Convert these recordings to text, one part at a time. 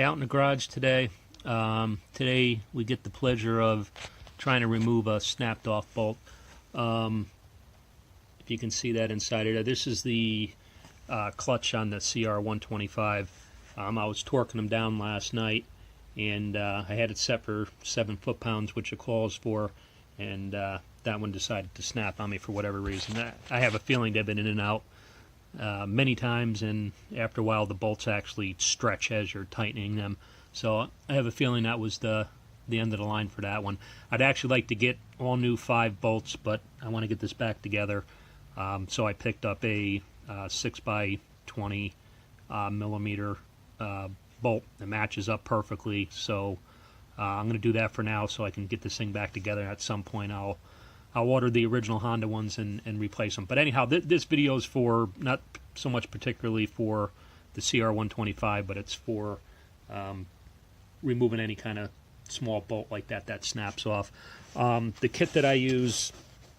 out in the garage today. Today we get the pleasure of trying to remove a snapped off bolt. If you can see that inside it, this is the clutch on the CR125. I was torquing them down last night, and I had it set for 7 foot-pounds, which it calls for, and that one decided to snap on me for whatever reason. I have a feeling they've been in and out many times, and after a while the bolts actually stretch as you're tightening them. So I have a feeling that was the end of the line for that one. I'd actually like to get all new 5 bolts, but I want to get this back together. So I picked up a 6 by 20 millimeter bolt that matches up perfectly. So I'm going to do that for now so I can get this thing back together. At some point I'll order the original Honda ones and replace them. But anyhow, this video is for not so much particularly for the CR125, but it's for removing any kind of small bolt like that snaps off. The kit that I use,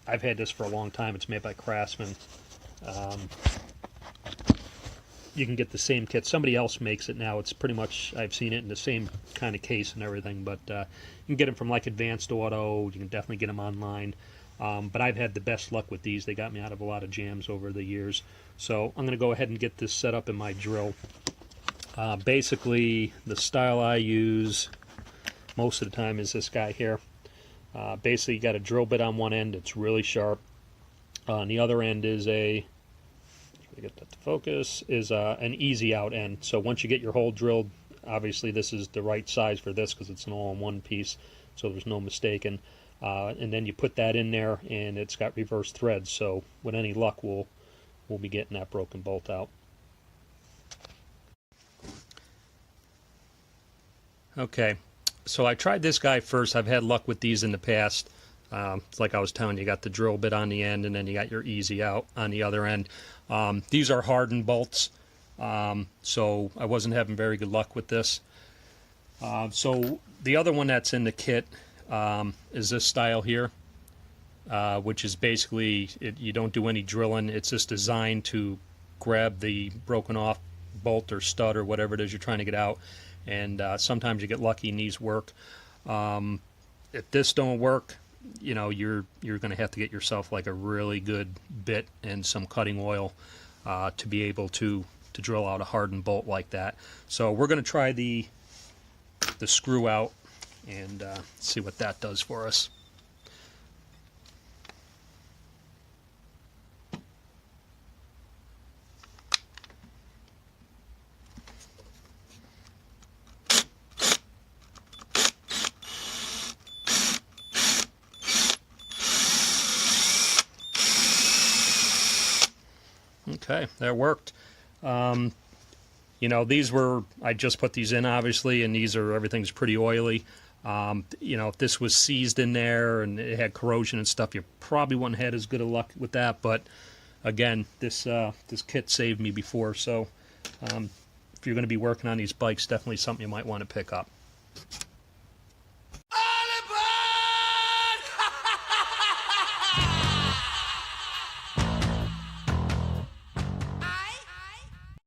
I've had this for a long time. It's made by Craftsman. You can get the same kit. Somebody else makes it now. It's pretty much, I've seen it in the same kind of case and everything, but you can get them from like Advanced Auto. You can definitely get them online. But I've had the best luck with these. They got me out of a lot of jams over the years. So I'm going to go ahead and get this set up in my drill. Basically, the style I use most of the time is this guy here. Basically, you got a drill bit on one end. It's really sharp. On the other end is get that to focus, is an easy out end. So once you get your hole drilled, obviously this is the right size for this because it's an all-in-one piece, so there's no mistaking. And then you put that in there, and it's got reverse threads. So with any luck, we'll be getting that broken bolt out. Okay, so I tried this guy first. I've had luck with these in the past. It's like I was telling you, got the drill bit on the end, and then you got your easy out on the other end. These are hardened bolts, so I wasn't having very good luck with this. So the other one that's in the kit is this style here, which is basically, you don't do any drilling. It's just designed to grab the broken off bolt or stud or whatever it is you're trying to get out, and sometimes you get lucky and these work. If this don't work, you know, you're going to have to get yourself like a really good bit and some cutting oil to be able to drill out a hardened bolt like that. So we're going to try the screw out and see what that does for us. Okay, that worked. You know, these were, I just put these in obviously, and everything's pretty oily. You know, if this was seized in there and it had corrosion and stuff, you probably wouldn't have had as good a luck with that. But again, this kit saved me before, so if you're going to be working on these bikes, definitely something you might want to pick up.